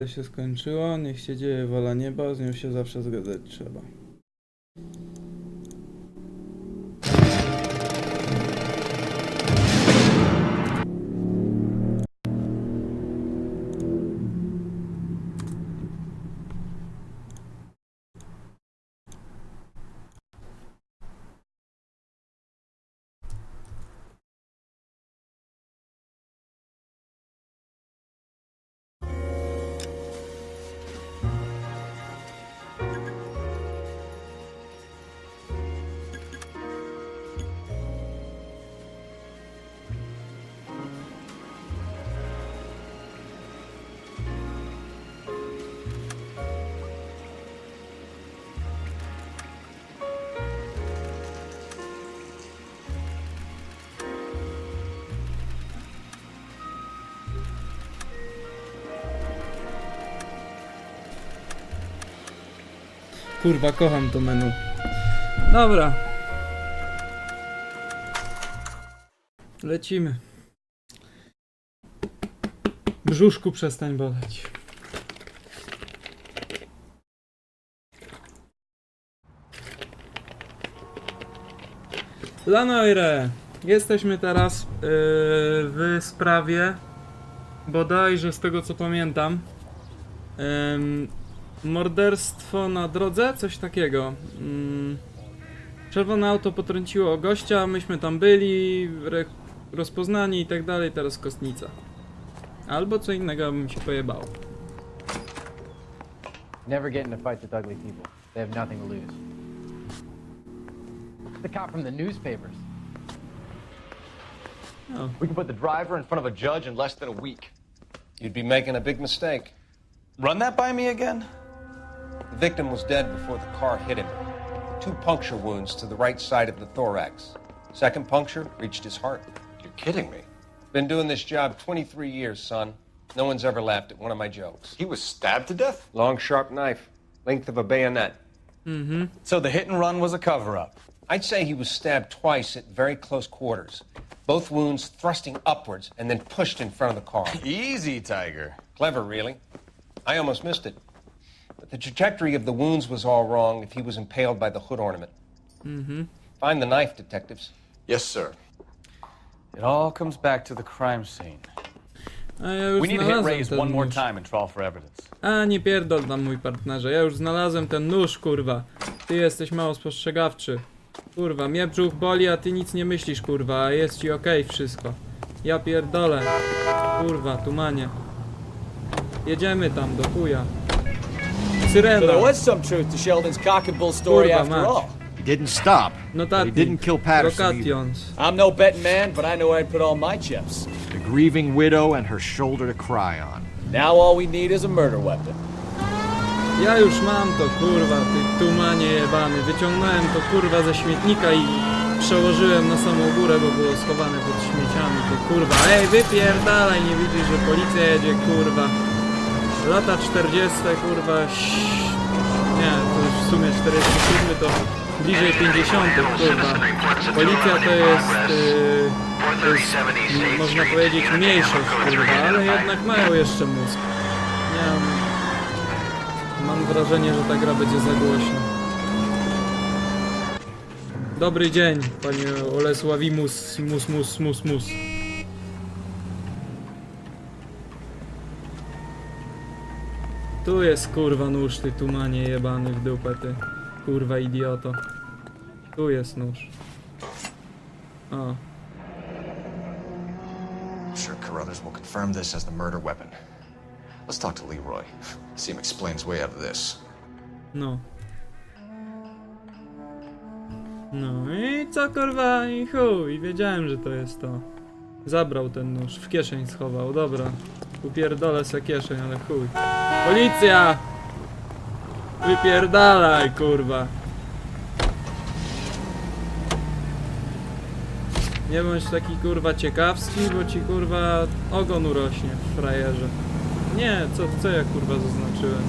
To się skończyło, niech się dzieje wola nieba, z nią się zawsze zgadzać trzeba. Kurwa, kocham to menu. Dobra. Lecimy. Brzuszku przestań boleć. La Noire. Jesteśmy teraz w sprawie, bodajże z tego co pamiętam, morderstwo na drodze? Coś takiego. Czerwone auto potrąciło gościa, myśmy tam byli, rozpoznani i tak dalej, teraz kostnica. Albo co innego mi się pojebało. Never get into fights with ugly people. They have nothing to lose. The cop from the newspapers. Oh. We can put the driver in front of a judge in less than a week. You'd be making a big mistake. Run that by me again? The victim was dead before the car hit him. 2 puncture wounds to the right side of the thorax. Second puncture reached his heart. You're kidding me. Been doing this job 23 years, son. No one's ever laughed at one of my jokes. He was stabbed to death? Long, sharp knife. Length of a bayonet. So the hit and run was a cover-up. I'd say he was stabbed twice at very close quarters. Both wounds thrusting upwards and then pushed in front of the car. Easy, Tiger. Clever, really. I almost missed it. But the trajectory of the wounds was all wrong if he was impaled by the hood ornament. Find the knife, detectives. Yes, sir. It all comes back to the crime scene. A ja już We need to hit znalazłem Ray's ten one more nóż. time and trial for evidence. A nie pierdol tam, mój partnerze, ja już znalazłem ten nóż, kurwa. Ty jesteś mało spostrzegawczy. Kurwa, mnie brzuch boli, a ty nic nie myślisz, kurwa, a jest ci okej wszystko. Ja pierdolę. Kurwa, tumanie. Jedziemy tam, do chuja. Syrena. So there was some truth to Sheldon's cock and bull story Kurwa, after mać. all. He didn't stop, but he Notatnik. didn't kill Patterson either. Locations. I'm no betting man, but I know where I'd put all my chips. The grieving widow and her shoulder to cry on. Now all we need is a murder weapon. Ja już mam to, kurwa, ty tumanie jebany. Wyciągnąłem to, kurwa, ze śmietnika i przełożyłem na samą górę, bo było schowane pod śmieciami. Ty, kurwa, ej, wypierdalaj, nie widzisz, że policja jedzie, kurwa. Lata 40, kurwa, nie, to już w sumie 47 to bliżej 50, kurwa. Policja to jest, można powiedzieć, mniejszość, kurwa, ale jednak mają jeszcze mózg. Nie mam wrażenie, że ta gra będzie za głośna. Dobry dzień, panie Olesławimus, mus. Tu jest kurwa nóż, ty tumanie jebany w dupę, ty. Kurwa idioto. Tu jest nóż. O. Sure Carruthers will confirm this as the murder weapon. Let's talk to Leroy. See him explain his way out of this. No. No i co kurwa i chuj, wiedziałem, że to jest to. Zabrał ten nóż, w kieszeń schował, dobra. Upierdolę se kieszeń, ale chuj. Policja! Wypierdalaj, kurwa. Nie bądź taki kurwa ciekawski, bo ci kurwa ogon urośnie w frajerze. Nie, co ja kurwa zaznaczyłem?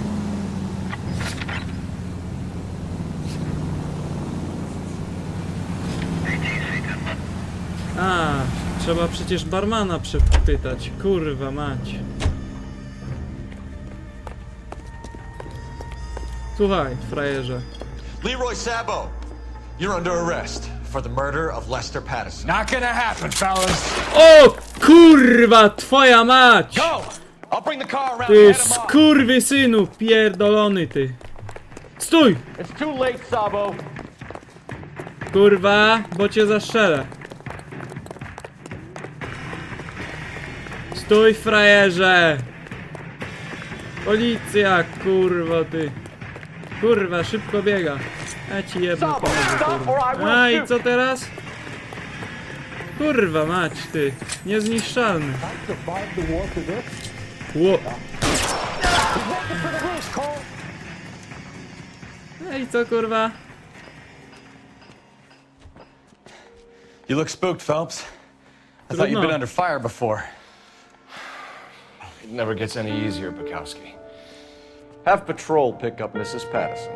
A, trzeba przecież barmana przepytać, kurwa mać. Słuchaj, frajerze. Leroy Sabo, you're under arrest for the murder of Lester Patterson. Not gonna happen, fellas. O kurwa, twoja mać! Go! I'll bring the car around Ty and head 'em off. skurwysynu, pierdolony ty. Stój! It's too late, Sabo. Kurwa, bo cię zastrzelę. Stój, frajerze! Policja, kurwa ty. Kurwa, szybko biega. Ja ci jedno pomogę, kurwa. A i co teraz? Kurwa mać ty. Niezniszczalny. Ło. No i co, kurwa? You look spooked, Phelps. I thought you'd been under fire before. It never gets any easier, Bukowski. Have patrol pick up Mrs. Patterson.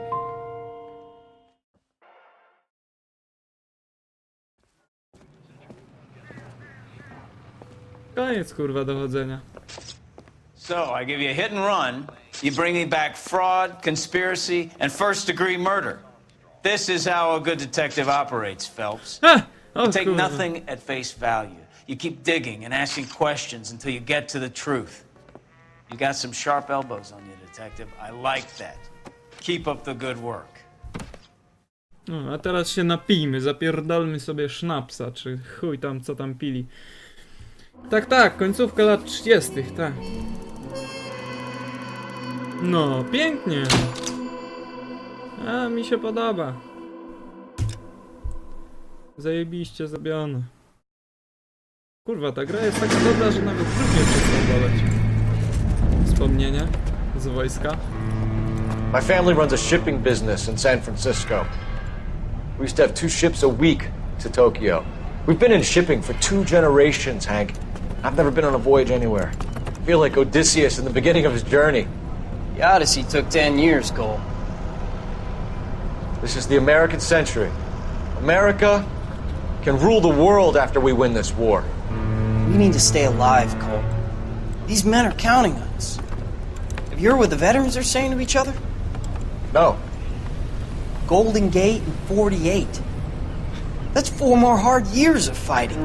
Koniec, kurwa, dochodzenia. So, I give you a hit and run, you bring me back fraud, conspiracy, and first-degree murder. This is how a good detective operates, Phelps. Ha! O You take kurwa. nothing at face value. You keep digging and asking questions until you get to the truth. You got some sharp elbows on you, detective. I like that. Keep up the good work. No, a teraz się napijmy, zapierdolmy sobie sznapsa, czy chuj tam, co tam pili. Tak, tak, końcówka lat 30., tak. No, pięknie. A, mi się podoba. Zajebiście zrobione. Kurwa, ta gra jest taka dobra, że nawet brzuch nie przestał boleć. Wspomnienia z wojska. My family runs a shipping business in San Francisco. We used to have 2 ships a week to Tokyo. We've been in shipping for 2 generations, Hank. I've never been on a voyage anywhere. I feel like Odysseus in the beginning of his journey. The Odyssey took 10 years, Cole. This is the American century. America can rule the world after we win this war. We need to stay alive, Cole. These men are counting on us. Have you heard what the veterans are saying to each other? No. Golden Gate and 48. That's 4 more hard years of fighting.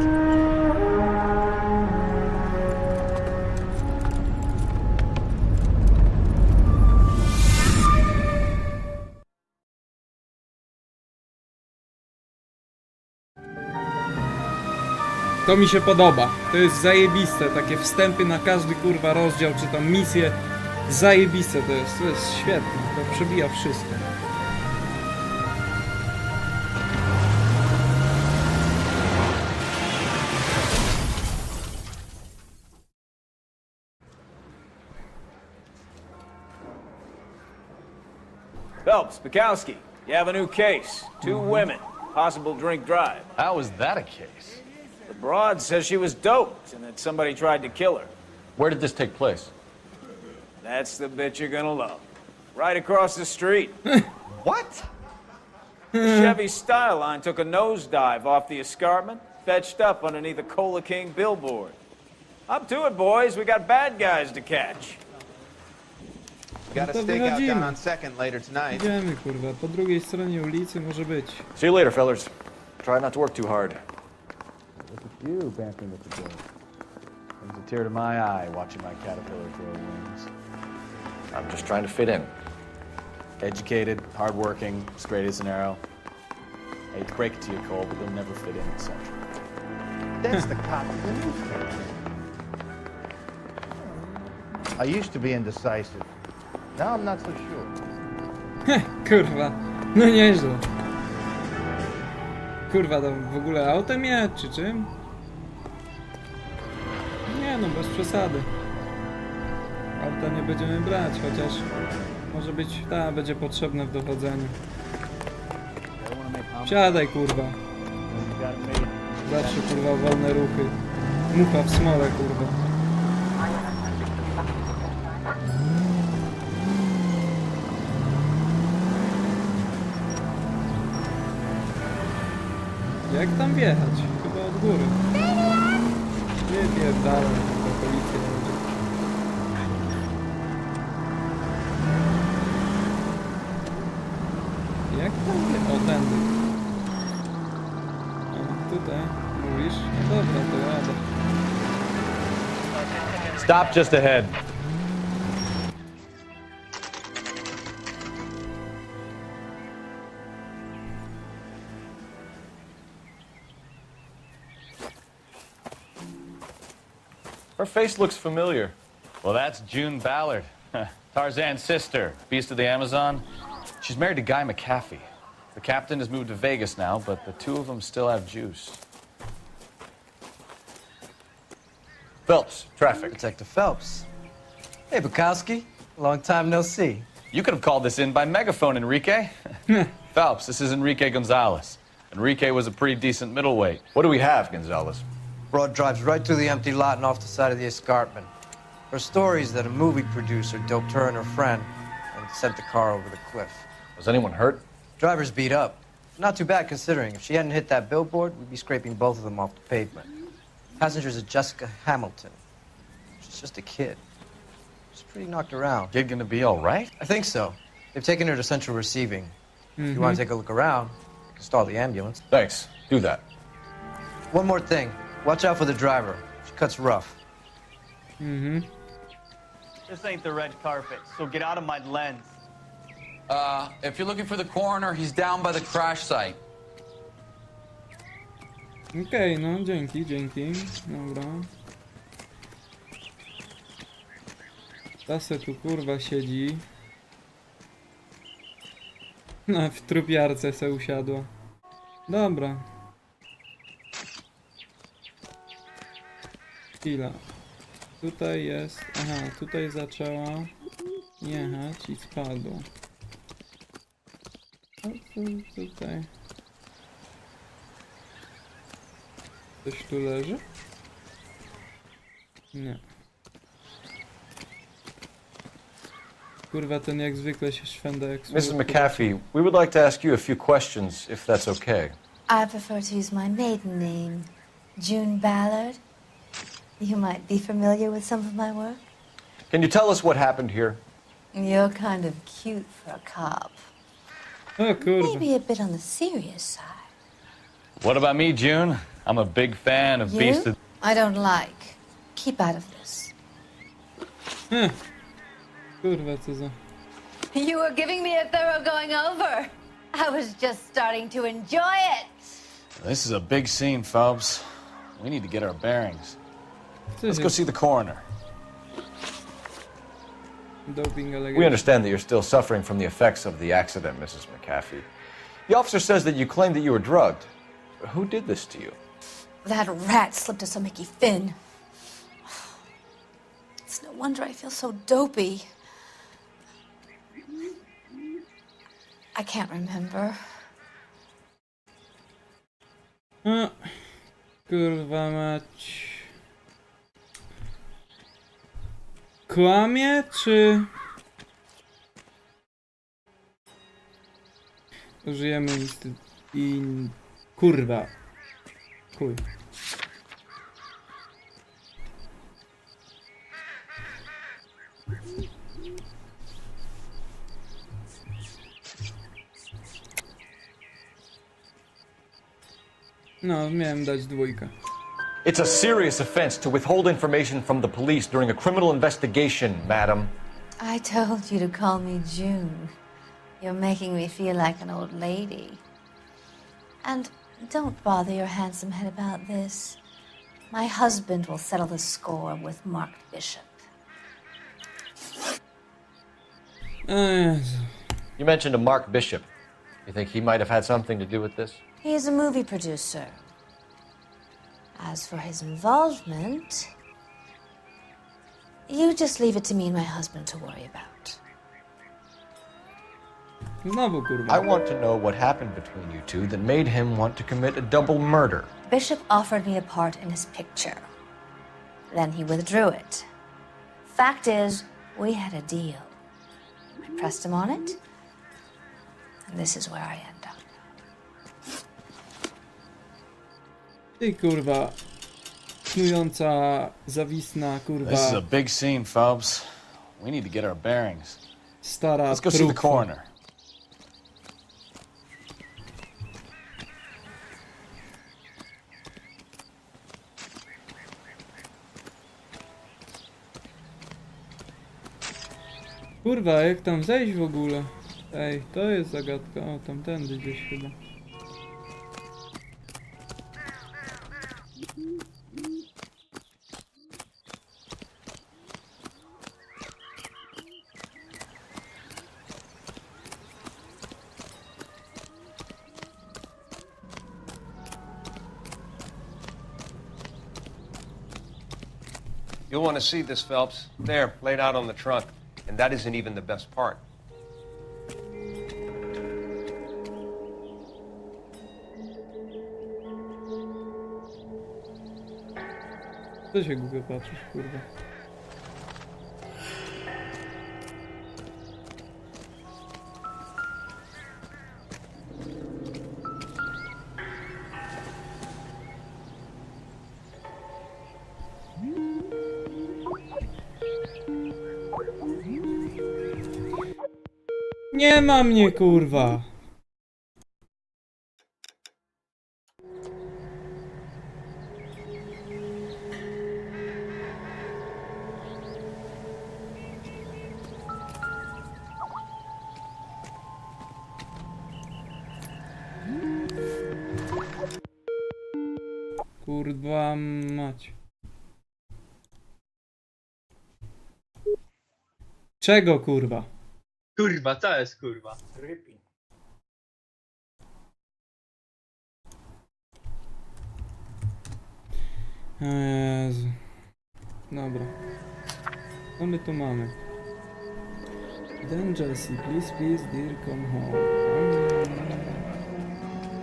To mi się podoba. To jest zajebiste. Takie wstępy na każdy kurwa rozdział, czy tam misję. Zajebiste to jest świetne. To przebija wszystko. Phelps, Bukowski, you have a new case. 2 women, possible drink drive. How is that a case? The broad says she was doped and that somebody tried to kill her. Where did this take place? That's the bit you're gonna love. Right across the street. What? The Chevy Style Line took a nosedive off the escarpment, fetched up underneath a Cola King billboard. Up to it, boys. We got bad guys to catch. Got a stakeout down on Second later tonight. Idziemy, kurwa. Po drugiej stronie ulicy może być. See you later, fellas. Try not to work too hard. Look at you, bamping with the boys. Brings a tear to my eye watching my caterpillar grow wings. I'm just trying to fit in. Educated, hardworking, straight as an arrow. I hate to break it to you, Cole, but you'll never fit in at Central. That's the cop of the newspaper. I used to be indecisive. Now I'm not so sure. Kurwa. No nieźle. Kurwa, to w ogóle autem jechać, czy czym? Nie no, bez przesady. Auta nie będziemy brać, chociaż może być, będzie potrzebne w dochodzeniu. Siadaj, kurwa. Zawsze, kurwa, wolne ruchy. Mucha w smole, kurwa. Jak tam wjechać? Chyba od góry. Wypierdalaj, to policja będzie. Jak tam? O, tędy. O, tutaj. Mówisz? No dobra, to jadę. Stop just ahead. Her face looks familiar. Well, that's June Ballard, Tarzan's sister, beast of the Amazon. She's married to Guy McAfee. The captain has moved to Vegas now, but the two of them still have juice. Phelps, traffic. Detective Phelps. Hey, Bukowski. Long time no see. You could have called this in by megaphone, Enrique. Phelps, this is Enrique Gonzalez. Enrique was a pretty decent middleweight. What do we have, Gonzalez? Broad drives right through the empty lot and off the side of the escarpment. Her story is that a movie producer doped her and her friend and sent the car over the cliff. Was anyone hurt? Driver's beat up. Not too bad considering. If she hadn't hit that billboard, we'd be scraping both of them off the pavement. Passenger's a Jessica Hamilton. She's just a kid. She's pretty knocked around. Kid gonna be all right? I think so. They've taken her to central receiving. If you want to take a look around, you can stall the ambulance. Thanks. Do that. One more thing. Watch out for the driver. She cuts rough. This ain't the red carpet, so get out of my lens. If you're looking for the coroner, he's down by the crash site. Okej, no dzięki. Dobra. Ta se tu kurwa siedzi. No, w trupiarce se usiadła. Dobra. Chwila. Tutaj jest... Aha, tutaj zaczęła jechać i spadła. O, tutaj. Coś tu leży? Nie. Kurwa, ten jak zwykle się szwenda jak Mrs. McAfee, we would like to ask you a few questions, if that's okay. I prefer to use my maiden name, June Ballard. You might be familiar with some of my work. Can you tell us what happened here? You're kind of cute for a cop. O kurwa. Maybe a bit on the serious side. What about me, June? I'm a big fan of Beast You? of... I don't like. Keep out of this. Kurwa, co za... You were giving me a thorough going over. I was just starting to enjoy it. This is a big scene, Phelps. We need to get our bearings. Let's go see the coroner. Doping allegation. We understand that you're still suffering from the effects of the accident, Mrs. McAfee. The officer says that you claimed that you were drugged. Who did this to you? That rat slipped us a Mickey Finn. It's no wonder I feel so dopey. I can't remember. Kurwa mać. Kłamie, czy... Użyjemy listy i... Kurwa. Chuj. No, miałem dać dwójkę. It's a serious offense to withhold information from the police during a criminal investigation, madam. I told you to call me June. You're making me feel like an old lady. And don't bother your handsome head about this. My husband will settle the score with Mark Bishop. You mentioned a Mark Bishop. You think he might have had something to do with this? He is a movie producer. As for his involvement, you just leave it to me and my husband to worry about. Znowu kurwa. I want to know what happened between you two that made him want to commit a double murder. Bishop offered me a part in his picture. Then he withdrew it. Fact is, we had a deal. I pressed him on it, and this is where I end up. Ty kurwa. Knująca, zawisna kurwa. This is a big scene, Phelps. We need to get our bearings. Stara Let's go see the trupa. coroner. Kurwa, jak tam zejść w ogóle? Ej, to jest zagadka. O, tamtędy gdzieś chyba. You'll want to see this, Phelps. There, laid out on the trunk. And that isn't even the best part. Co się głupio patrzysz, kurwa? Nie ma mnie, kurwa! Kurwa mać. Czego, kurwa? Kurwa, co jest kurwa? Jezu. Dobra. Co my tu mamy? Then Jessie, please, dear, come home.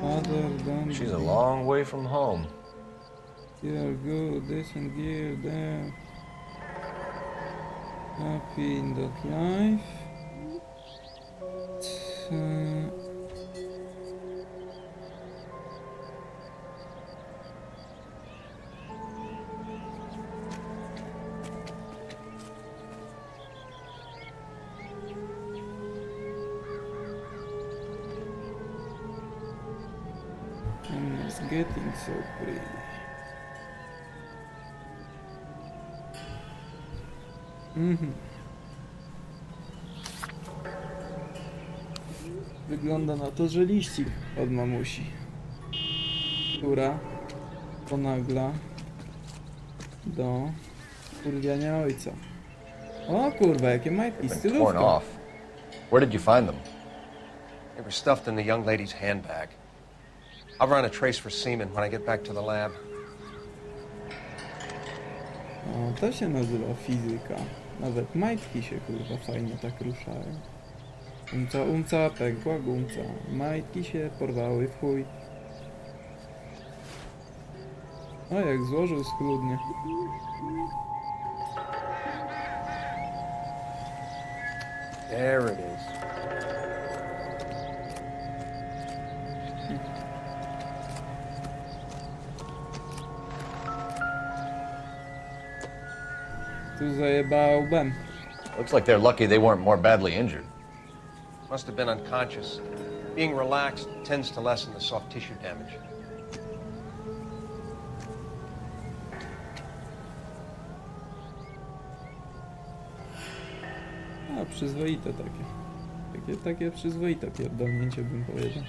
Father, don't... She's a long way from home. You're good, this and dear, there. Happy in that life. And it's getting so pretty. Wygląda na to, że liścik od mamusi, która ponagla do kurwiania ojca. O kurwa, jakie majtki, Torn stylówka. off. Where did you find them? They were stuffed in the young lady's handbag. I'll run a trace for semen when I get back to the lab. O, to się nazywa fizyka. Nawet majtki się kurwa fajnie tak ruszają. Umca, pękła gumca. Majtki się porwały w chuj. O, jak złożył schludnie. There it is. Tu zajebała łbem. Looks like they're lucky they weren't more badly injured. Must have been unconscious. Being relaxed tends to lessen the soft tissue damage. A, przyzwoite takie. Takie przyzwoite pierdolnięcie bym powiedział.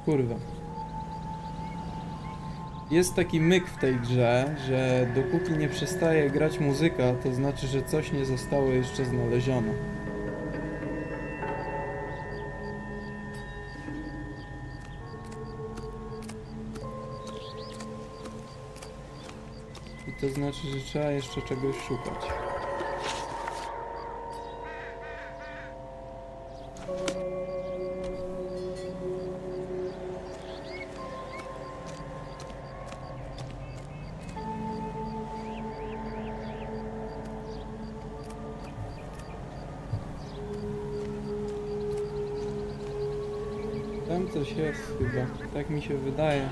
Kurwa. Jest taki myk w tej grze, że dopóki nie przestaje grać muzyka, to znaczy, że coś nie zostało jeszcze znalezione. I to znaczy, że trzeba jeszcze czegoś szukać. Tam coś jest chyba, tak mi się wydaje.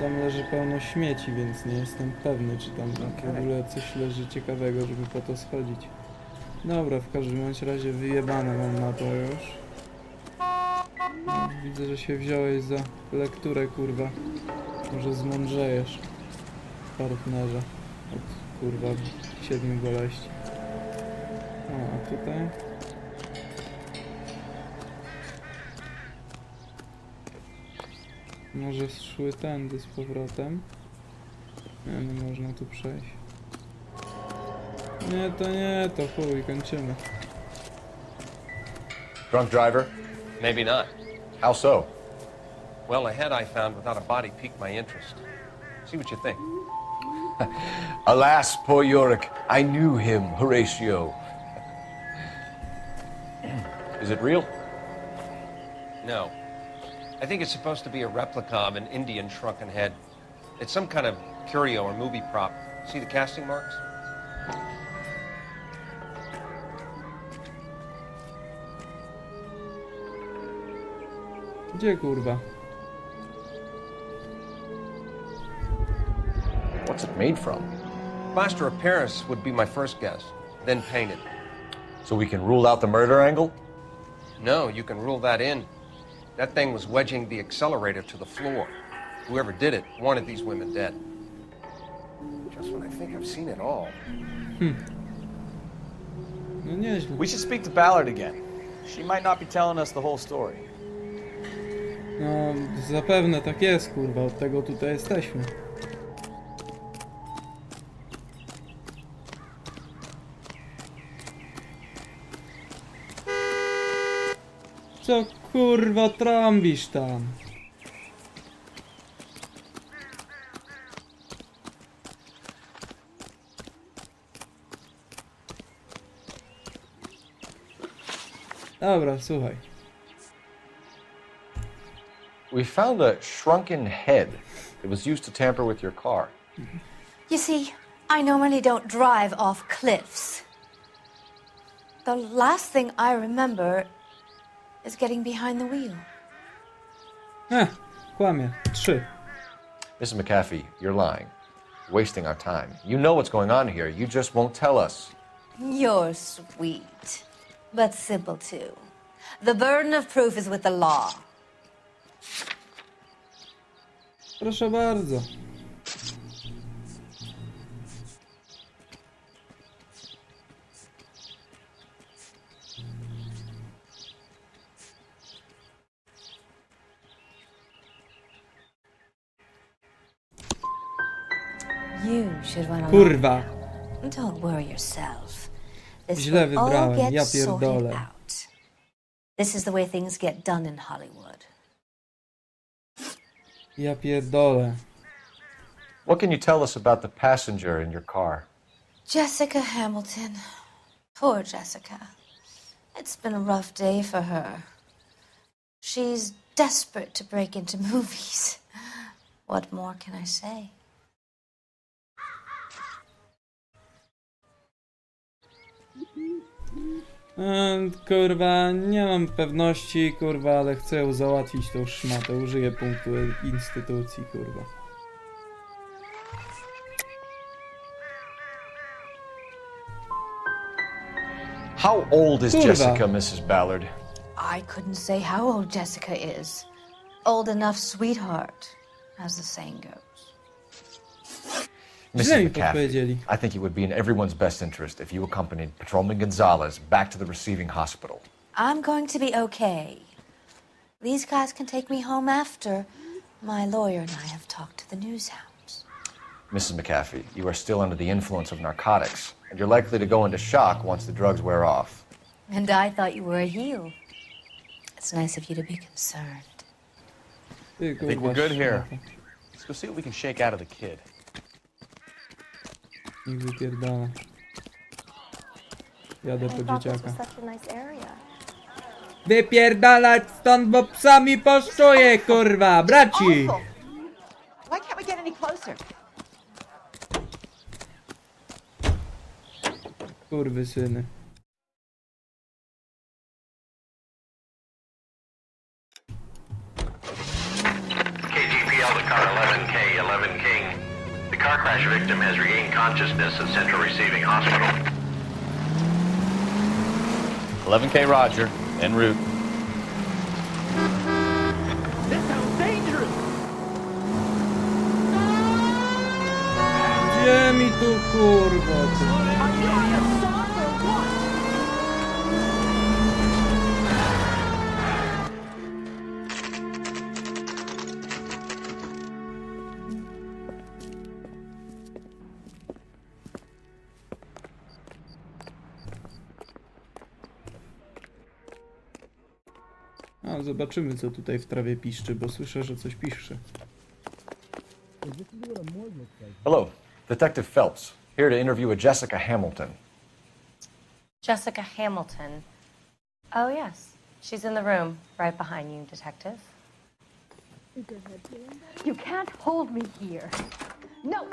Tam leży pełno śmieci, więc nie jestem pewny, czy tam w ogóle coś leży ciekawego, żeby po to schodzić. Dobra, w każdym bądź razie wyjebane mam na to już. No, widzę, że się wziąłeś za lekturę, kurwa. Może zmądrzejesz, partnerze. Od, kurwa, 7 boleści. O, a tutaj? Może szły tędy z powrotem. Nie można tu przejść. Nie, to chuj, kończymy. Drunk driver? Maybe not. How so? Well, the head I found without a body piqued my interest. See what you think. Alas, poor Yorick. I knew him, Horatio. Is it real? No. I think it's supposed to be a replica of an Indian shrunken head. It's some kind of curio or movie prop. See the casting marks? Gdzie, kurwa? What's it made from? Plaster of Paris would be my first guess, then painted. So we can rule out the murder angle? No, you can rule that in. That thing was wedging the accelerator to the floor. Whoever did it wanted these women dead. Just when I think I've seen it all. No nieźle. We should speak to Ballard again. She might not be telling us the whole story. No, zapewne tak jest, kurwa, od tego tutaj jesteśmy. Co kurwa trąbisz tam? Dobra, słuchaj. We found a shrunken head that was used to tamper with your car. You see, I normally don't drive off cliffs. The last thing I remember is getting behind the wheel. Kłamie. 3. Mrs. McAfee, you're lying. Wasting our time. You know what's going on here. You just won't tell us. You're sweet, but simple too. The burden of proof is with the law. Proszę bardzo. You should run along. Kurwa. Don't worry yourself. This Źle will all wybrałem, get ja sorted pierdolę. out. This is the way things get done in Hollywood. Ja pierdolę. What can you tell us about the passenger in your car? Jessica Hamilton. Poor Jessica. It's been a rough day for her. She's desperate to break into movies. What more can I say? Kurwa, nie mam pewności, kurwa, ale chcę załatwić tą szmatę. Użyję punktu instytucji, kurwa. How old is Kurwa. Jessica, Mrs. Ballard? I couldn't say how old Jessica is. Old enough, sweetheart, as the saying goes. Źle mi Mrs. McAfee, podpowiedzieli. I think it would be in everyone's best interest if you accompanied Patrolman Gonzalez back to the receiving hospital. I'm going to be okay. These guys can take me home after. My lawyer and I have talked to the news hounds. Mrs. McAfee, you are still under the influence of narcotics, and you're likely to go into shock once the drugs wear off. And I thought you were a heel. It's nice of you to be concerned. Ty, I think kurwa, we're good here. szmata. Let's go see what we can shake out of the kid. Niech wypierdala. Jadę po dzieciaka. Wypierdalać stąd, bo psami poszczuję, kurwa, braci! Why can't we get any closer? Kurwy syny. KGPL to car 11K, regaining consciousness in Central Receiving Hospital. 11K Roger, en route. This sounds dangerous! Gdzie mi tu kurwa? A, zobaczymy co tutaj w trawie piszczy, bo słyszę, że coś piszczy. Hello, Detective Phelps, here to interview a Jessica Hamilton. Jessica Hamilton. Oh, yes. She's in the room, right behind you, Detective. You can't hold me here. No,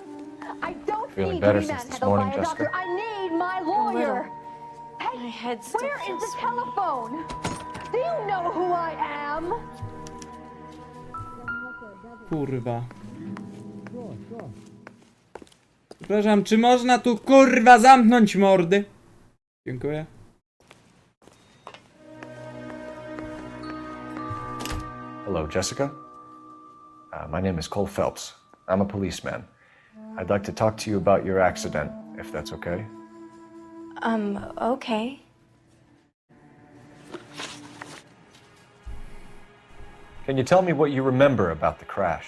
I don't Feeling need better to be since this manhandled morning, by a Jessica? doctor. I need my lawyer. Hey, My head still where is feels the sore. telephone? Do you know who I am? Kurwa. Przepraszam, czy można tu kurwa zamknąć mordy? Dziękuję. Hello, Jessica. My name is Cole Phelps. I'm a policeman. I'd like to talk to you about your accident, if that's okay. Okay. Can you tell me what you remember about the crash?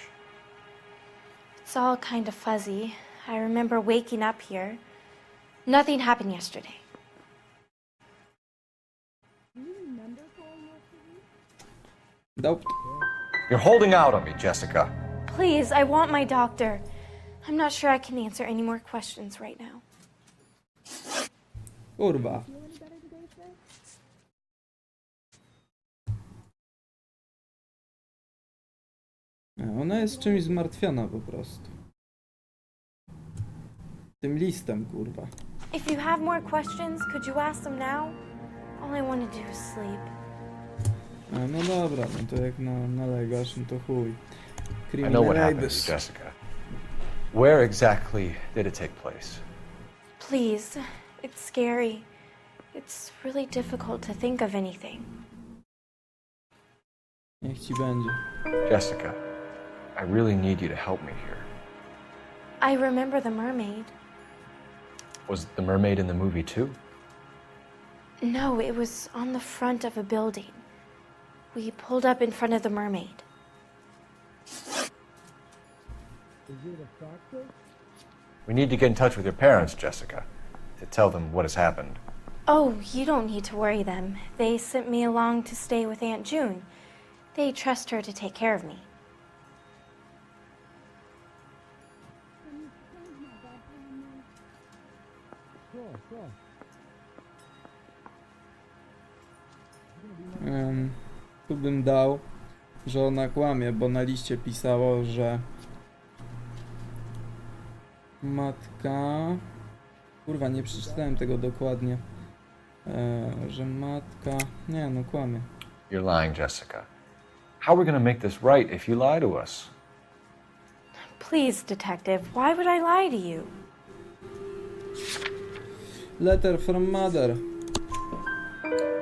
It's all kind of fuzzy. I remember waking up here. Nothing happened yesterday. Nope. You're holding out on me, Jessica. Please, I want my doctor. I'm not sure I can answer any more questions right now. Kurwa. Ona jest czymś zmartwiona po prostu. Tym listem, kurwa. If you have more questions, could you ask them now? All I want to do is sleep. No dobra, no to jak nalegasz, no to chuj. I know what happened to you, Jessica. Where exactly did it take place? Please, it's scary. It's really difficult to think of anything. Niech ci będzie. Jessica, I really need you to help me here. I remember the mermaid. Was the mermaid in the movie too? No, it was on the front of a building. We pulled up in front of the mermaid. We need to get in touch with your parents, Jessica, to tell them what has happened. Oh, you don't need to worry them. They sent me along to stay with Aunt June. They trust her to take care of me. Tu bym dał, że ona kłamie, bo na liście pisało, że matka... Kurwa, nie przeczytałem tego dokładnie. Że matka... Nie, no kłamie. You're lying, Jessica. How are we gonna make this right if you lie to us? Please, Detective, why would I lie to you? Letter from mother.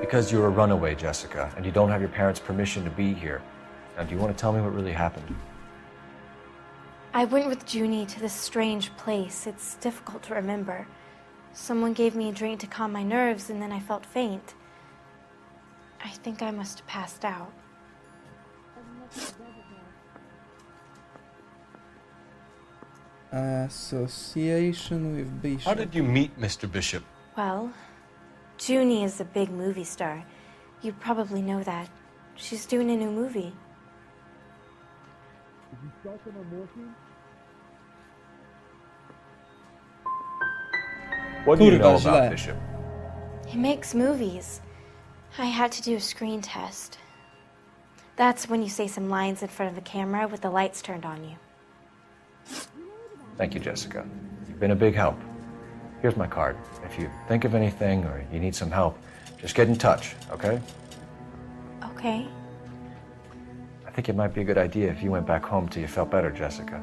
Because you're a runaway, Jessica, and you don't have your parents' permission to be here. Now, do you want to tell me what really happened? I went with Junie to this strange place. It's difficult to remember. Someone gave me a drink to calm my nerves, and then I felt faint. I think I must have passed out. Association with Bishop. How did you meet Mr. Bishop? Well, Junie is a big movie star. You probably know that. She's doing a new movie. What do you know Kurwa, about źle. Bishop? He makes movies. I had to do a screen test. That's when you say some lines in front of a camera with the lights turned on you. Thank you, Jessica. You've been a big help. Here's my card. If you think of anything or you need some help, just get in touch, okay? Okay. I think it might be a good idea if you went back home till you felt better, Jessica.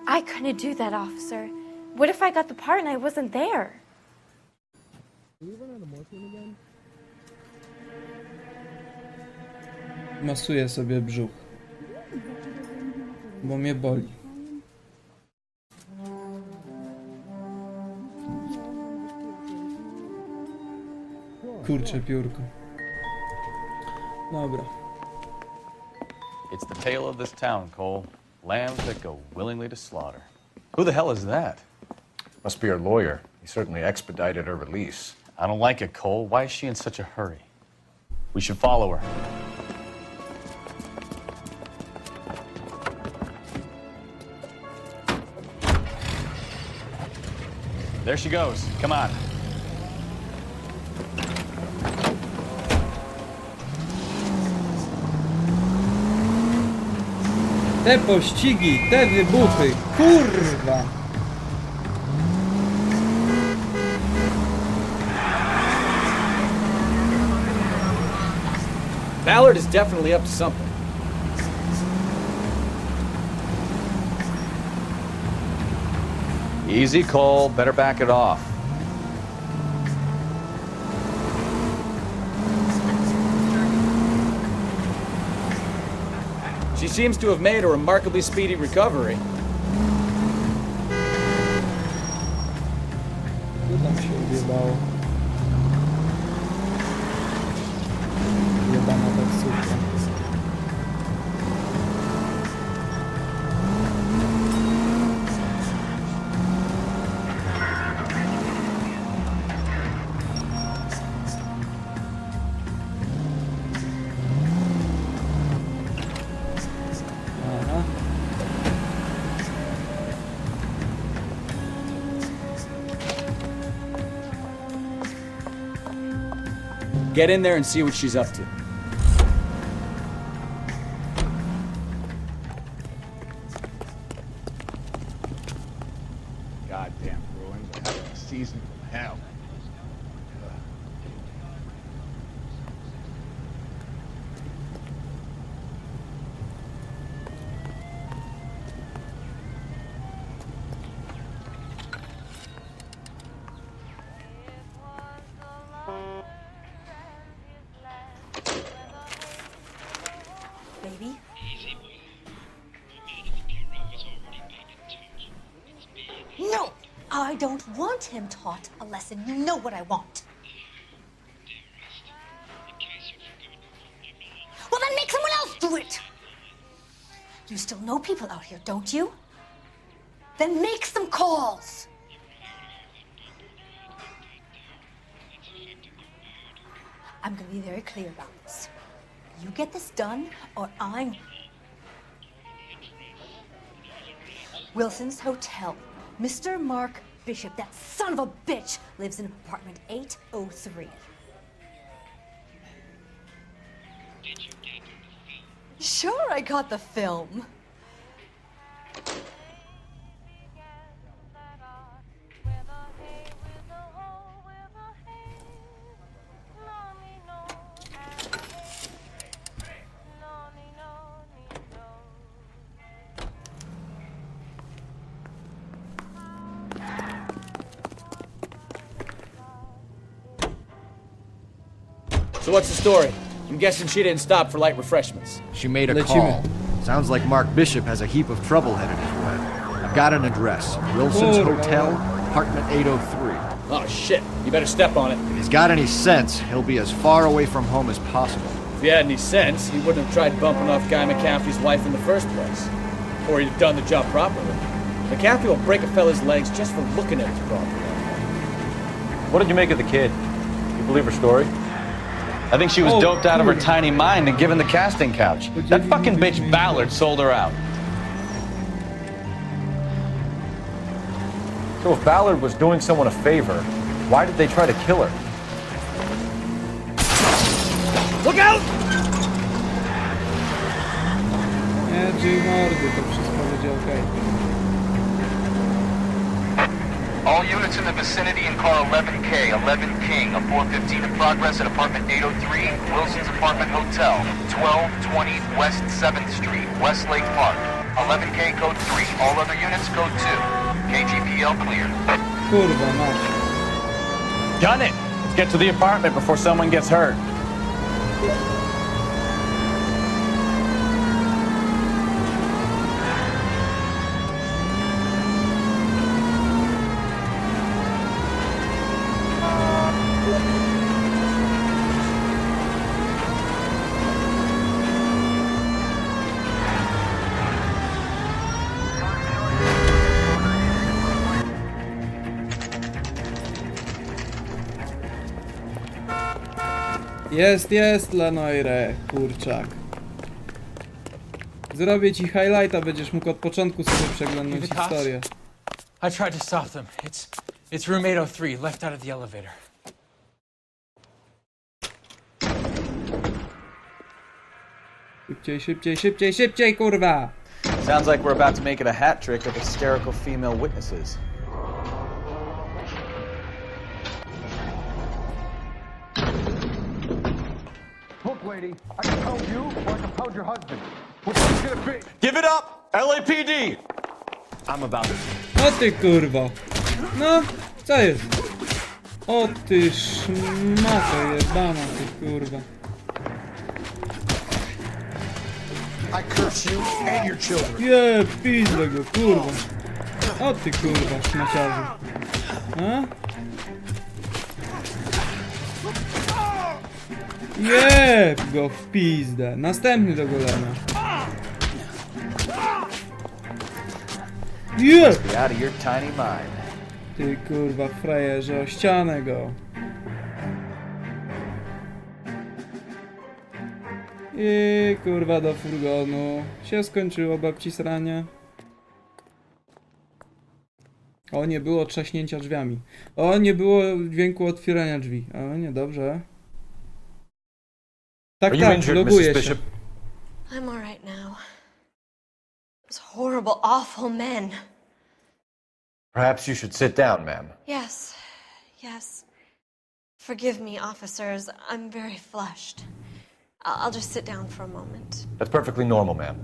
I couldn't do that, officer. What if I got the part and I wasn't there? Masuję sobie brzuch, bo mnie boli. Kurcze piórko. Dobra. It's the tale of this town, Cole. Lambs that go willingly to slaughter. Who the hell is that? Must be her lawyer. He certainly expedited her release. I don't like it, Cole. Why is she in such a hurry? We should follow her. There she goes. Come on. Te pościgi, te wybuchy, kurwa! Ballard is definitely up to something. Easy, Cole. Better back it off. She seems to have made a remarkably speedy recovery. Co tam się odjebało? Jebana taksówka. Aha. Get in there and see what she's up to. Goddamn ruins. I had a season from hell. Baby? No! I don't want him taught a lesson. You know what I want. Well, then make someone else do it! You still know people out here, don't you? Then make some calls! I'm gonna be very clear about this. You get this done, or I'm... Wilson's Hotel. Mr. Mark Bishop, that son of a bitch, lives in apartment 803. Sure, I got the film. So what's the story? I'm guessing she didn't stop for light refreshments. She made a Lecimy. call. Sounds like Mark Bishop has a heap of trouble headed his way. I've got an address. Wilson's Hotel, apartment 803. Oh shit, you better step on it. If he's got any sense, he'll be as far away from home as possible. If he had any sense, he wouldn't have tried bumping off Guy McCaffrey's wife in the first place. Or he'd have done the job properly. McCaffrey will break a fella's legs just for looking at his property. What did you make of the kid? You believe her story? I think she was doped out of her tiny mind and given the casting couch. That fucking bitch Ballard sold her out. So if Ballard was doing someone a favor, why did they try to kill her? Look out! Nie, czyli mordy, to wszystko będzie okej. All units in the vicinity in car 11K, 11 King, a 415 in progress at apartment 803, Wilson's Apartment Hotel, 1220 West 7th Street, Westlake Park. 11K code 3. All other units code 2. KGPL cleared. Kurwa, masz. Done it! Let's get to the apartment before someone gets hurt. Jest, La Noire, kurczak. Zrobię ci highlighta, będziesz mógł od początku sobie przeglądnąć historię. I tried to stop them. It's room 803, left out of the elevator. Szybciej, kurwa! Sounds like we're about to make it a hat trick of hysterical female witnesses. Look, lady, I can pound you or I can pound your husband. Which one's gonna be? Give it up! LAPD! I'm about to. O ty kurwa! No, co jest? O ty szmato jebana, ty kurwa. I curse you and your children. Pizdę go, kurwa. O ty kurwa, szmaciarzu. A? Jeb go w pizdę. Następny do golenia. Jeb! Be out of your tiny mind. Ty kurwa frajerze, o ścianę go. I kurwa do furgonu. Się skończyło babci sranie. O, nie było trzaśnięcia drzwiami. O, nie było dźwięku otwierania drzwi. O, niedobrze. Tak, loguję się. I'm alright now. Those horrible, awful men. Perhaps you should sit down, ma'am. Yes, yes. Forgive me, officers. I'm very flushed. I'll just sit down for a moment. That's perfectly normal, ma'am.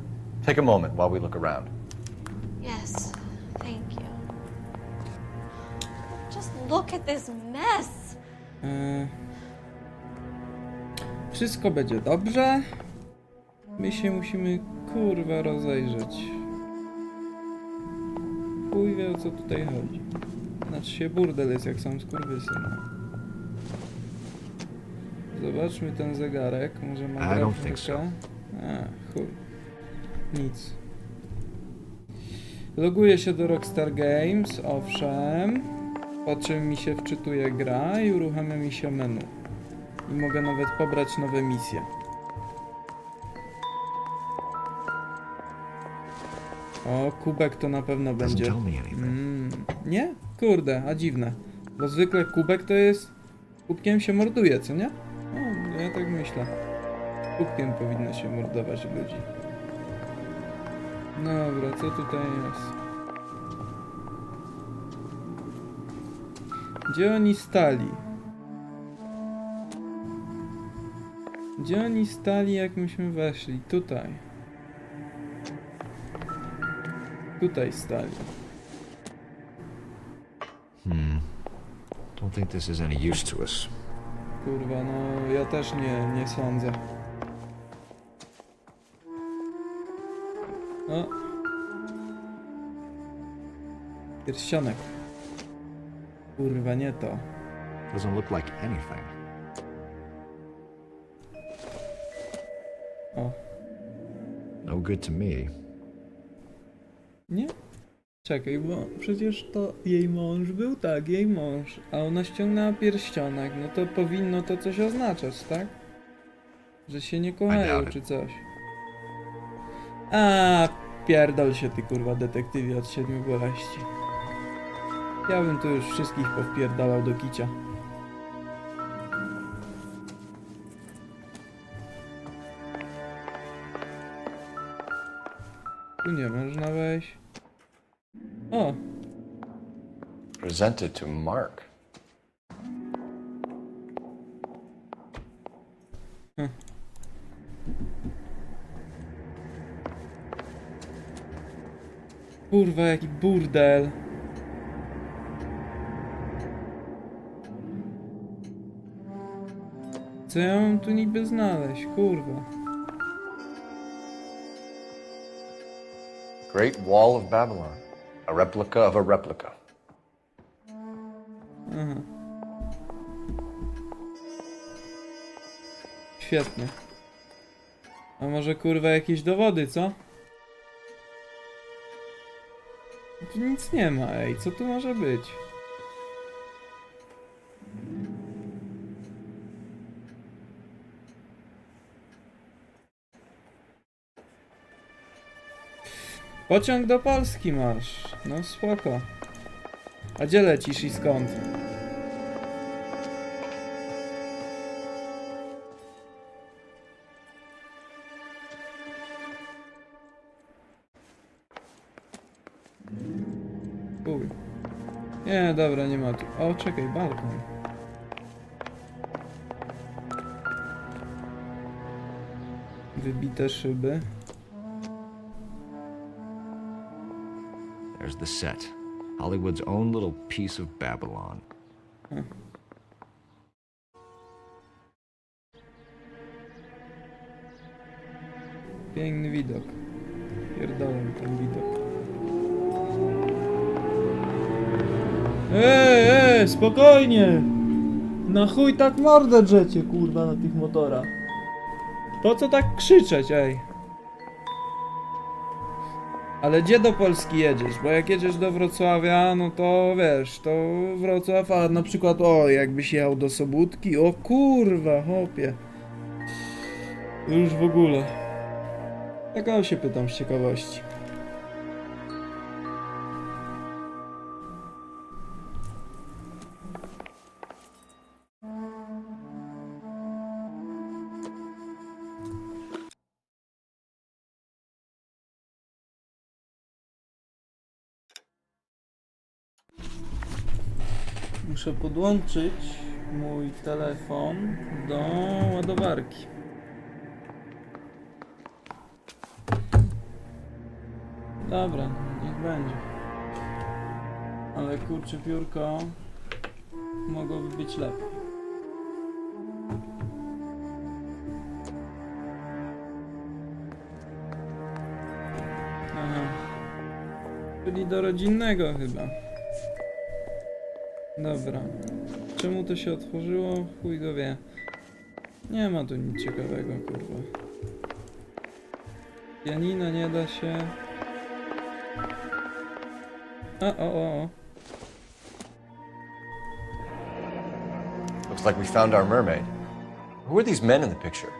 Take a moment while we look around. Yes, thank you. Just look at this mess. Wszystko będzie dobrze. My się musimy kurwa rozejrzeć. Chuj wie, o co tutaj chodzi. Znaczy się burdel jest jak sam skurwysyn. Zobaczmy ten zegarek, może ma grafikę. Chuj. Nic. Loguję się do Rockstar Games, owszem. Po czym mi się wczytuje gra i uruchamia mi się menu. I mogę nawet pobrać nowe misje. O, kubek to na pewno będzie. Nie? Kurde, a dziwne. Bo zwykle kubek to jest... Kubkiem się morduje, co nie? O, ja tak myślę. Kubkiem powinno się mordować ludzi. Dobra, co tutaj jest? Gdzie oni stali? Gdzie oni stali, jak myśmy weszli? Tutaj. Tutaj stali. Don't think this is any use to us. Kurwa, no ja też nie sądzę. O. Pierścionek. Kurwa, nie to. Doesn't look like anything. O. No good to me. Nie? Czekaj, bo przecież to jej mąż był, tak, jej mąż, a ona ściągnęła pierścionek, no to powinno to coś oznaczać, tak? Że się nie kochają czy coś. A, pierdol się ty kurwa detektywie od 7 boleści. Ja bym tu już wszystkich powpierdalał do kicia. Tu nie można wejść. O! Presented to Mark. Kurwa, jaki burdel. Co ja mam tu niby znaleźć, kurwa? Great Wall of Babylon. A replica of a replica. Aha. Świetnie. A może kurwa jakieś dowody, co? Tu nic nie ma, ej, co tu może być? Pociąg do Polski masz. No spoko. A gdzie lecisz i skąd? Uj. Nie, dobra, nie ma tu. O, czekaj, balkon. Wybite szyby. There's the set. Hollywood's own little piece of Babylon. Piękny widok. Pierdolę ten widok. Spokojnie! Na chuj tak mordę drzecie, kurwa, na tych motorach. Po co tak krzyczeć, ej? Ale gdzie do Polski jedziesz? Bo jak jedziesz do Wrocławia, no to wiesz, to Wrocław, a na przykład, o, jakbyś jechał do Sobótki, o kurwa, chłopie. Już w ogóle. Tego się pytam z ciekawości. Muszę podłączyć mój telefon do ładowarki. Dobra, niech będzie. Ale kurczę, piórko mogłoby być lepiej. Aha. Czyli do rodzinnego chyba. Dobra. Czemu to się otworzyło? Chuj go wie. Nie ma tu nic ciekawego, kurwa. Pianino nie da się. O. Looks like we found our mermaid. Who are these men in the picture?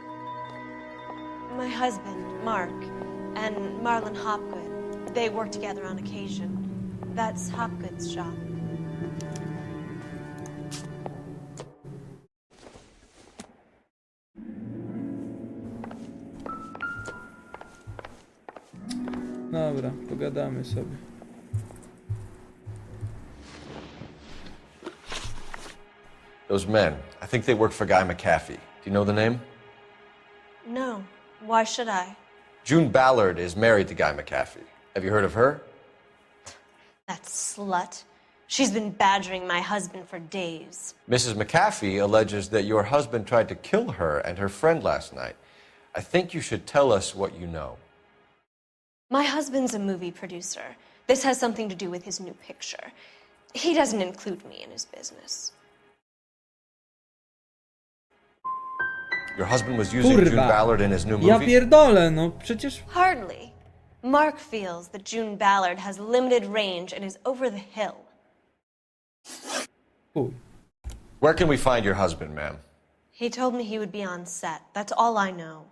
My husband, Mark, and Marlon Hopgood. They work together on occasion. That's Hopgood's shop. Dobra, pogadamy sobie. Those men. I think they work for Guy McAfee. Do you know the name? No. Why should I? June Ballard is married to Guy McAfee. Have you heard of her? That slut. She's been badgering my husband for days. Mrs. McAfee alleges that your husband tried to kill her and her friend last night. I think you should tell us what you know. My husband's a movie producer. This has something to do with his new picture. He doesn't include me in his business. Your husband was using June Ballard in his new movie? Ja pierdolę, no przecież... Hardly. Mark feels that June Ballard has limited range and is over the hill. Ooh. Where can we find your husband, ma'am? He told me he would be on set. That's all I know.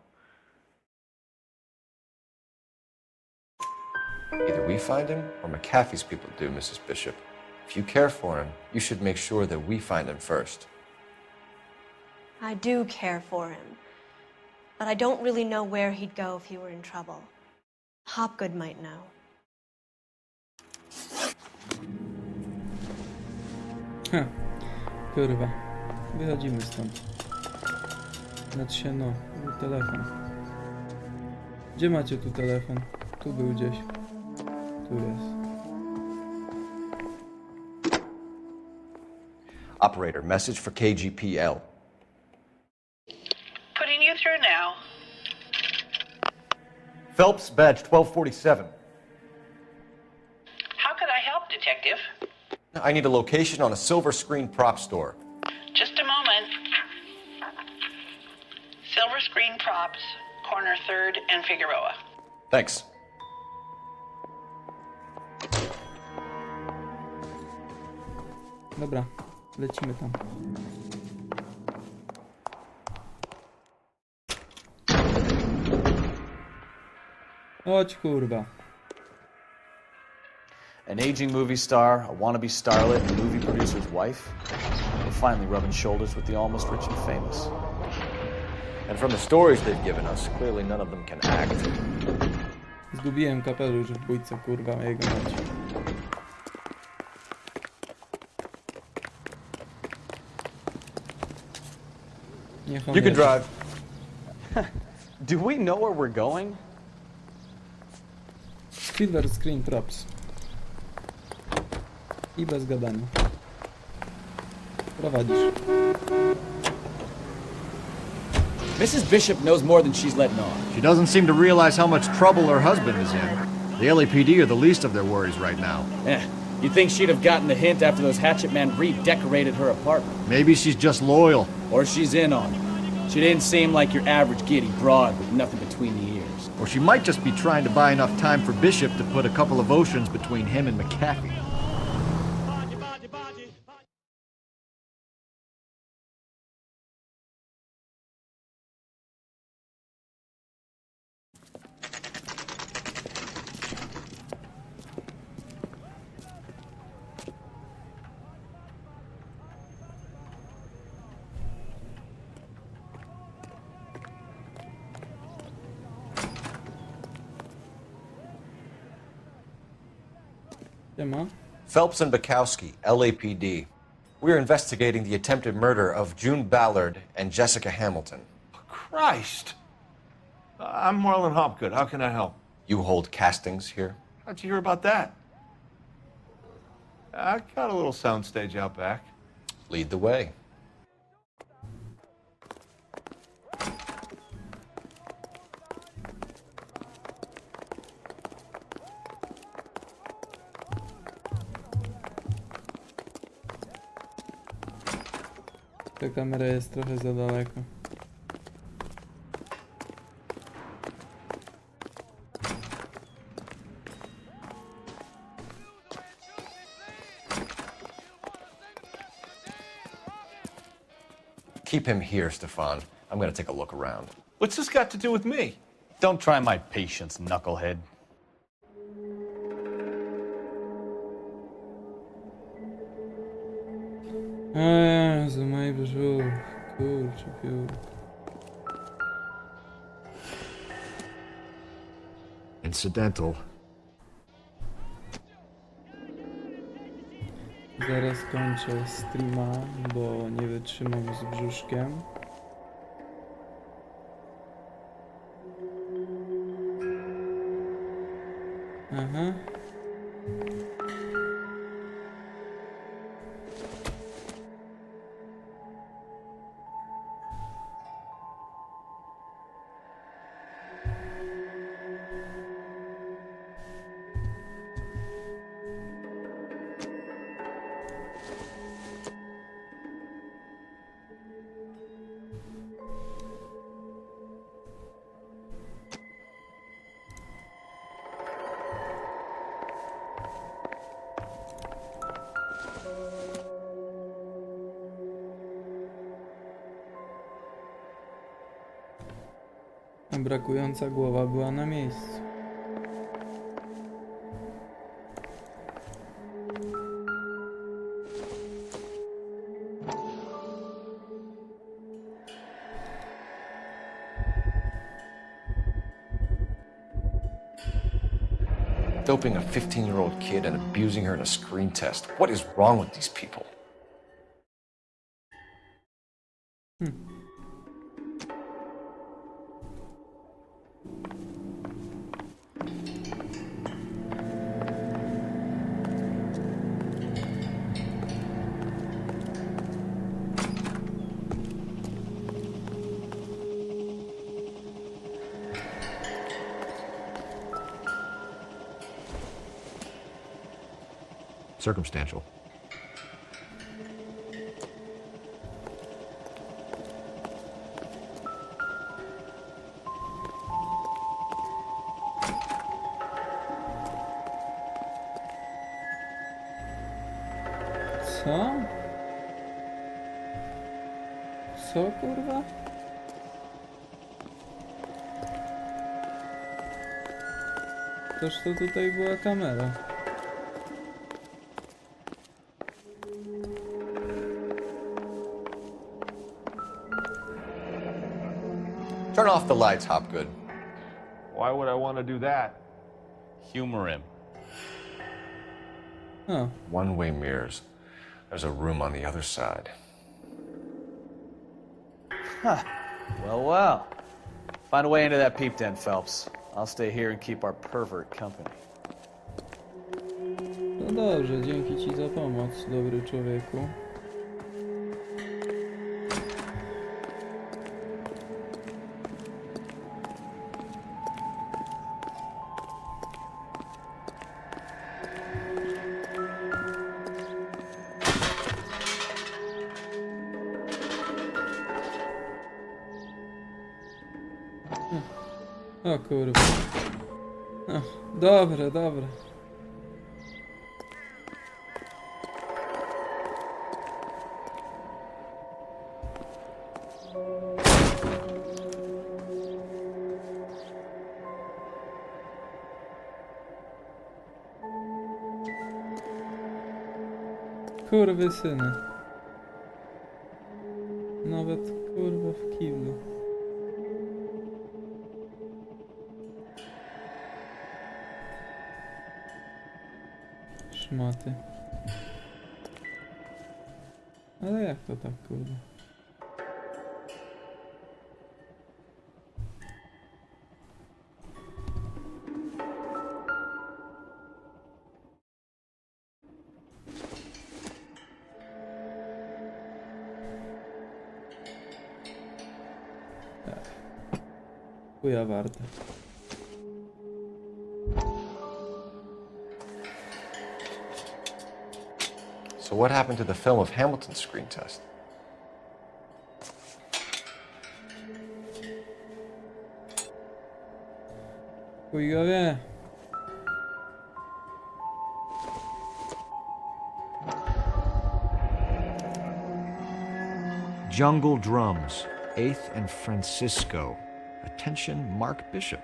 Either we find him or McAfee's people do, Mrs. Bishop. If you care for him, you should make sure that we find him first. I do care for him, but I don't really know where he'd go if he were in trouble. Hopgood might know. Kurwa. Wychodzimy stąd. Znaczy się, no, telefon. Gdzie macie tu telefon? Tu był gdzieś. Tu jest. Operator, message for KGPL. Putting you through now. Phelps, badge 1247. How could I help, Detective? I need a location on a silver screen prop store. Just a moment. Silver Screen Props, corner 3rd and Figueroa. Thanks. Dobra, lecimy tam. Chodź, kurwa. An aging movie star, a wannabe starlet, and movie producer's wife. We're finally rubbing shoulders with the almost rich and famous. And from the stories they've given us, clearly none of them can act. Zgubiłem kapelusz w bójce, kurwa, jego macie. Niech on You can jedzie. drive. Do we know where we're going? Silver Screen Props. I bez gadania. Prowadzisz. Mrs. Bishop knows more than she's letting on. She doesn't seem to realize how much trouble her husband is in. The LAPD are the least of their worries right now. You'd think she'd have gotten the hint after those hatchet men redecorated her apartment. Maybe she's just loyal. Or she's in on it. She didn't seem like your average giddy broad with nothing between the ears. Or she might just be trying to buy enough time for Bishop to put a couple of oceans between him and McAfee. Siema. Phelps and Bukowski, LAPD. We're investigating the attempted murder of June Ballard and Jessica Hamilton. Christ! I'm Marlon Hopgood. How can I help? You hold castings here? How'd you hear about that? I got a little soundstage out back. Lead the way. Ta kamera jest trochę za daleko. Keep him here, Stefan. I'm gonna take a look around. What's this got to do with me? Don't try my patience, knucklehead. Jezu, mój brzuch. Kurczę, piór. Incidental. Zaraz kończę streama, bo nie wytrzymam z brzuszkiem. Aha. A brakująca głowa była na miejscu. Doping a 15-year-old kid and abusing her in a screen test. What is wrong with these people? circumstantial. Co? Co, kurwa? Toż to tutaj była kamera. Turn off the lights, Hopgood. Why would I want to do that? Humor him. Oh. One-way mirrors. There's a room on the other side. Huh. Well, well. Find a way into that peep den, Phelps. I'll stay here and keep our pervert company. No dobrze, dzięki ci za pomoc, dobry człowieku. O kurwa. No, dobre, dobre. Kurwy syny. Nawet kurwa w kiblu. Szmaty. Ale jak to tak, kurde? Chuja warte. So what happened to the film of Hamilton's screen test? Chuj go wie. Jungle Drums, 8th and Francisco. Attention, Mark Bishop.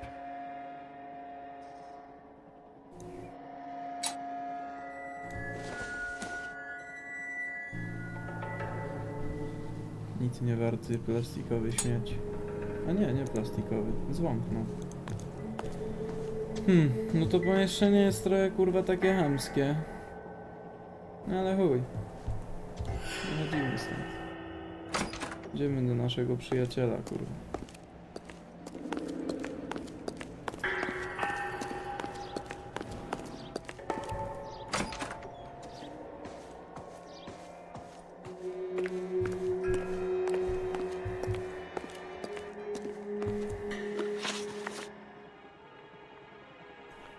Nic nie warty plastikowy śmieć. A nie, nie plastikowy. Złąk, no. No to pomieszczenie jest trochę kurwa takie chamskie. No ale chuj. Wychodzimy stąd. Idziemy do naszego przyjaciela, kurwa.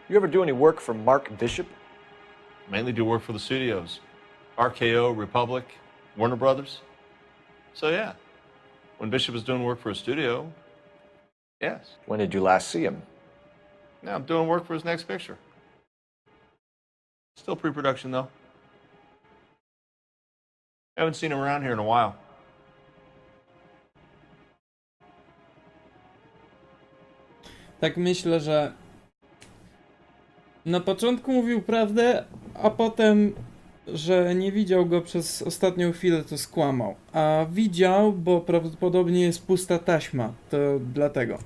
You ever do any work for Mark Bishop? Mainly do work for the studios. RKO, Republic, Warner Brothers. So yeah, when Bishop is doing work for a studio, yes. When did you last see him? Now I'm doing work for his next picture. Still pre-production though. Haven't seen him around here in a while. Tak myślę, że na początku mówił prawdę, a potem, że nie widział go przez ostatnią chwilę, to skłamał. A widział, bo prawdopodobnie jest pusta taśma, to dlatego.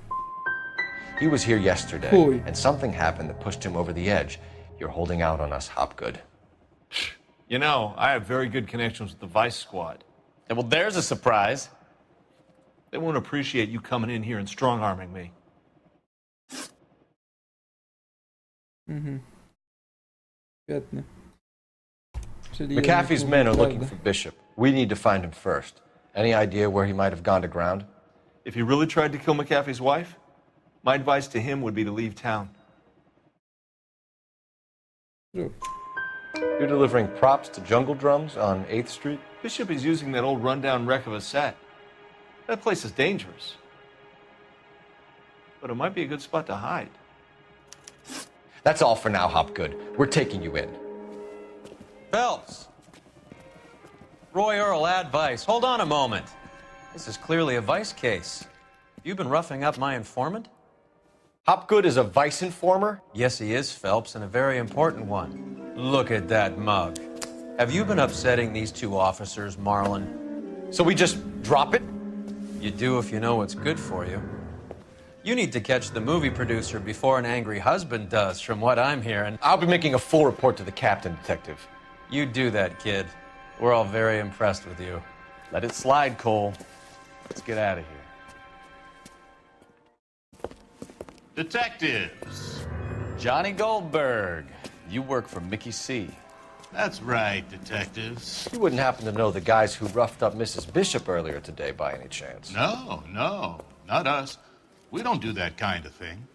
He was here yesterday, Chuj. and something happened that pushed him over the edge. You're holding out on us, Hopgood. You know, I have very good connections with the Vice Squad. Well, there's a surprise. They won't appreciate you coming in here and strong-arming me. Świetnie. Czyli McAfee's jednak men are mówił looking prawdę. for Bishop. We need to find him first. Any idea where he might have gone to ground? If he really tried to kill McAfee's wife, my advice to him would be to leave town. Rób. You're delivering props to Jungle Drums on 8th Street? Bishop is using that old rundown wreck of a set. That place is dangerous. But it might be a good spot to hide. That's all for now, Hopgood. We're taking you in. Phelps! Roy Earl, advice. Hold on a moment. This is clearly a vice case. You've been roughing up my informant? Hopgood is a vice informer? Yes, he is, Phelps, and a very important one. Look at that mug. Have you been upsetting these two officers, Marlon? So we just drop it? You do if you know what's good for you. You need to catch the movie producer before an angry husband does, from what I'm hearing. I'll be making a full report to the captain, Detective. You do that, kid. We're all very impressed with you. Let it slide, Cole. Let's get out of here. Detectives. Johnny Goldberg. You work for Mickey C. That's right, detectives. You wouldn't happen to know the guys who roughed up Mrs. Bishop earlier today by any chance? No, not us. We don't do that kind of thing.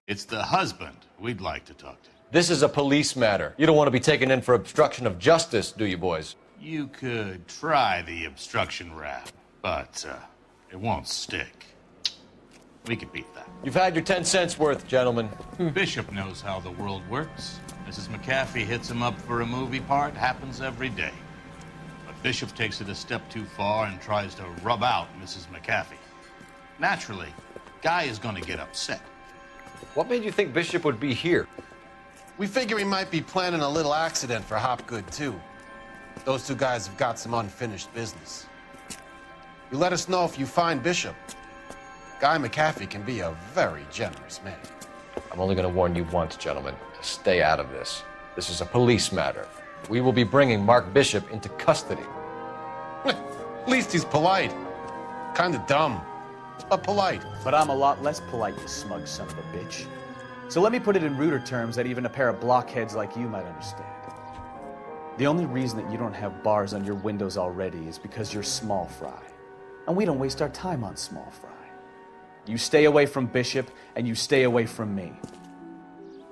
It's the husband we'd like to talk to. This is a police matter. You don't want to be taken in for obstruction of justice, do you, boys? You could try the obstruction rap, but it won't stick. We could beat that. You've had your 10 cents worth, gentlemen. Bishop knows how the world works. Mrs. McAfee hits him up for a movie part. Happens every day. But Bishop takes it a step too far and tries to rub out Mrs. McAfee. Naturally, Guy is going to get upset. What made you think Bishop would be here? We figure he might be planning a little accident for Hopgood, too. Those two guys have got some unfinished business. You let us know if you find Bishop. Guy McAfee can be a very generous man. I'm only going to warn you once, gentlemen. Stay out of this. This is a police matter. We will be bringing Mark Bishop into custody. At least he's polite. Kind of dumb, but polite. But I'm a lot less polite, you smug son of a bitch. So let me put it in ruder terms that even a pair of blockheads like you might understand. The only reason that you don't have bars on your windows already is because you're small fry. And we don't waste our time on small fry. You stay away from Bishop, and you stay away from me.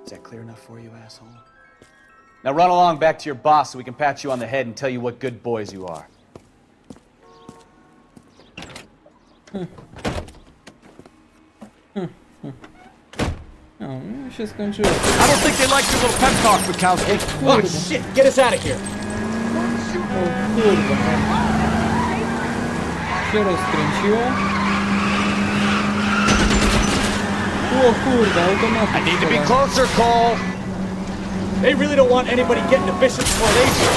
Is that clear enough for you, asshole? Now run along back to your boss so we can pat you on the head and tell you what good boys you are. No, się skończyło. I don't think they like your little pep talk, Bukowski. Oh, shit! Get us out of here! O kurwa. Się rozkręciło. O kurwa, automatycznie. I need to be closer, Cole. They really don't want anybody getting to Bishop's formation.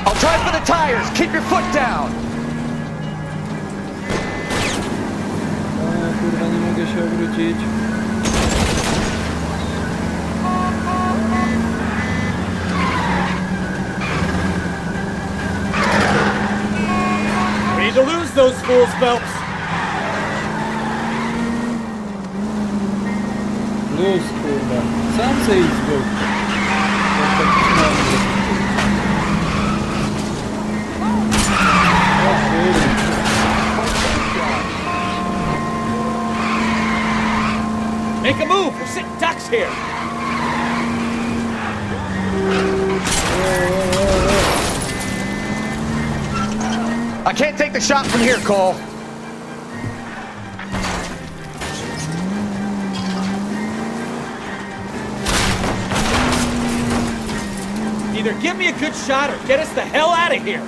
I'll try for the tires. Keep your foot down. O kurwa, nie mogę się obrócić. We need to lose those fools, Phelps. Luz, kurwa. Sam se idź z boku. Make a move. We're sitting ducks here. I can't take the shot from here, Cole. Either give me a good shot or get us the hell out of here.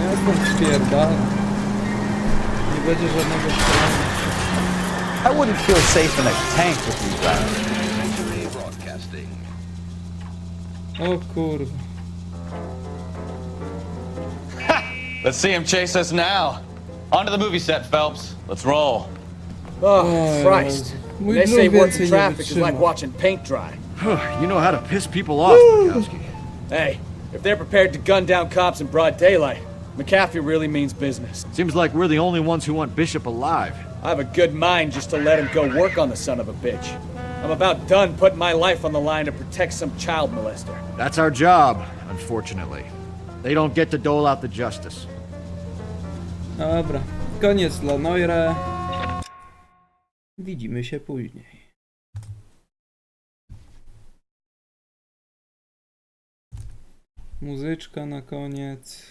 Ja stąd spierdalam. Nie będzie żadnego strzelania. I wouldn't feel safe in a tank with you guys. O kurwa. Let's see him chase us now. Onto the movie set, Phelps. Let's roll. Oh, Christ. Mój They say brzuch working więcej nie traffic is like wytrzyma. watching paint dry. You know how to piss people off, Bukowski. Hey, if they're prepared to gun down cops in broad daylight, McAfee really means business. Seems like we're the only ones who want Bishop alive. I have a good mind just to let him go work on the son of a bitch. I'm about done putting my life on the line to protect some child molester. That's our job, unfortunately. They don't get to dole out the justice. Dobra, koniec dla Noire. Widzimy się później. Muzyczka na koniec.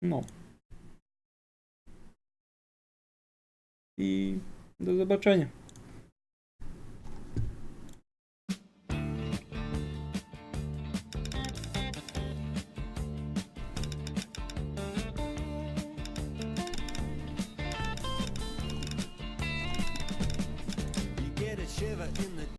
No. I do zobaczenia.